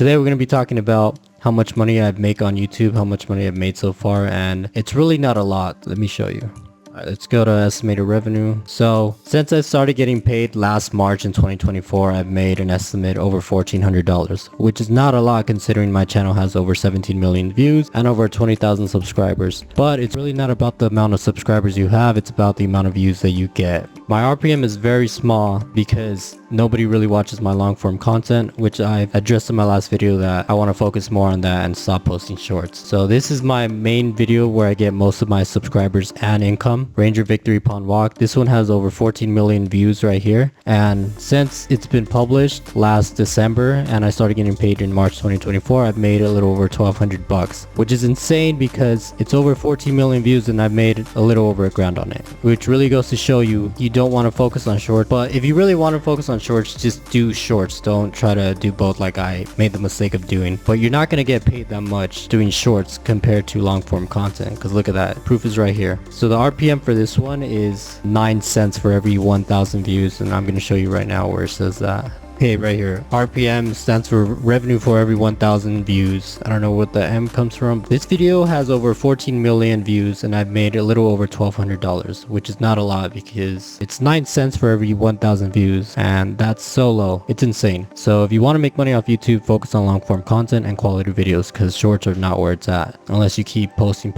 Today we're going to be talking about how much money I've made on YouTube, how much money I've made so far, and it's really not a lot. Let me show you. Alright, let's go to estimated revenue. So since I started getting paid last March in 2024, I've made an estimate over $1,400, which is not a lot considering my channel has over 17 million views and over 20,000 subscribers. But it's really not about the amount of subscribers you have, it's about the amount of views that you get. My RPM is very small because nobody really watches my long form content, which I've addressed in my last video that I want to focus more on that and stop posting shorts. So this is my main video where I get most of my subscribers and income. Ranger Victory Pond Walk. This one has over 14 million views right here. And since it's been published last December and I started getting paid in March 2024, I've made a little over $1,200, which is insane because it's over 14 million views and I've made a little over $1,000 on it, which really goes to show you don't want to focus on shorts. But if you really want to focus on shorts, just do shorts. Don't try to do both like I made the mistake of doing. But you're not going to get paid that much doing shorts compared to long form content, because look at that. Proof is right here. So the RPM for this one is 9 cents for every 1,000 views, and I'm going to show you right now where it says that. Okay, right here. RPM stands for revenue for every 1,000 views. I don't know what the M comes from. This video has over 14 million views and I've made a little over $1,200, which is not a lot because it's 9 cents for every 1,000 views, and that's so low. It's insane. So if you want to make money off YouTube, focus on long form content and quality videos, because shorts are not where it's at unless you keep posting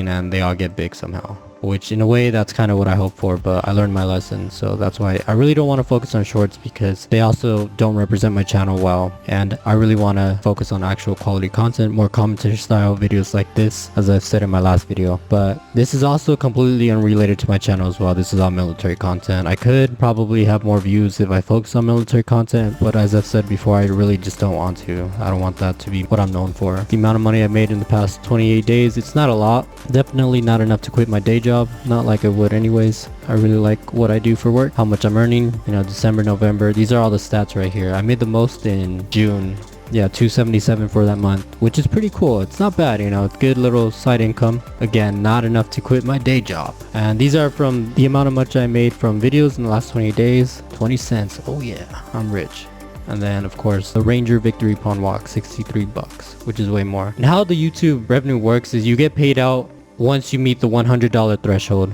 and they all get big somehow. Which in a way that's kind of what I hope for, but I learned my lesson. So that's why I really don't want to focus on shorts, because they also don't represent my channel well, and I really want to focus on actual quality content, more commentary style videos like this, as I've said in my last video. But this is also completely unrelated to my channel as well. This is all military content. I could probably have more views if I focus on military content, but as I've said before, I really just don't want to. I don't want that to be what I'm known for. The amount of money I've made in the past 28 days, it's not a lot. Definitely not enough to quit my day job. Not like I would anyways. I really like what I do for work, how much I'm earning, December, November. These are all the stats right here. I made the most in June. Yeah, $277 for that month, which is pretty cool. It's not bad, it's good little side income. Again, not enough to quit my day job. And these are from the amount of much I made from videos in the last 20 days. 20 cents. Oh yeah, I'm rich. And then of course the Ranger Victory Pond Walk, $63, which is way more. And how the YouTube revenue works is you get paid out once you meet the $100 threshold.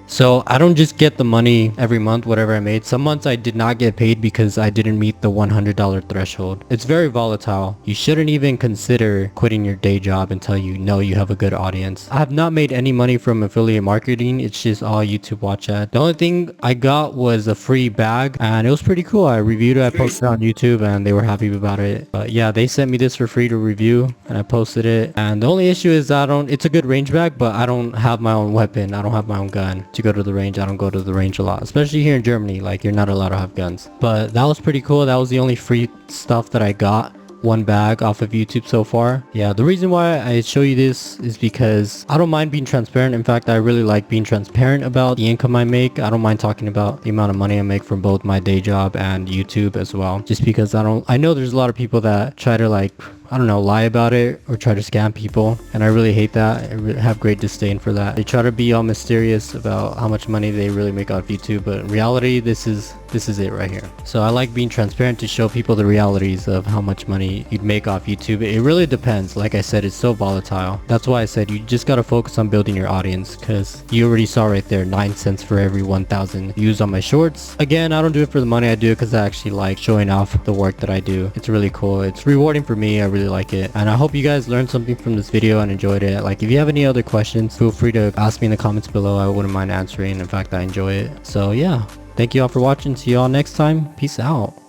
So I don't just get the money every month, whatever I made. Some months I did not get paid because I didn't meet the $100 threshold. It's very volatile. You shouldn't even consider quitting your day job until you know you have a good audience. I have not made any money from affiliate marketing. It's just all YouTube watch ad. The only thing I got was a free bag, and it was pretty cool. I reviewed it, I posted it on YouTube, and they were happy about it. But yeah, they sent me this for free to review, and I posted it. And the only issue is it's a good range bag, but I don't have my own weapon. I don't have my own gun to go to the range. I don't go to the range a lot, especially here in Germany. Like, you're not allowed to have guns. But that was pretty cool. That was the only free stuff that I got. One bag off of YouTube so far. Yeah, the reason why I show you this is because I don't mind being transparent. In fact, I really like being transparent about the income I make. I don't mind talking about the amount of money I make from both my day job and YouTube as well, just because I know there's a lot of people that try to lie about it or try to scam people, and I really hate that. I have great disdain for that. They try to be all mysterious about how much money they really make off YouTube, but in reality, this is it right here. So I like being transparent to show people the realities of how much money you'd make off YouTube. It really depends. Like I said, it's so volatile. That's why I said you just gotta focus on building your audience, because you already saw right there, 9 cents for every 1,000 views on my shorts. Again, I don't do it for the money. I do it because I actually like showing off the work that I do. It's really cool. It's rewarding for me. I really like it, and I hope you guys learned something from this video and enjoyed it. Like, if you have any other questions, feel free to ask me in the comments below. I wouldn't mind answering. In fact, I enjoy it. So yeah, thank you all for watching. See you all next time. Peace out.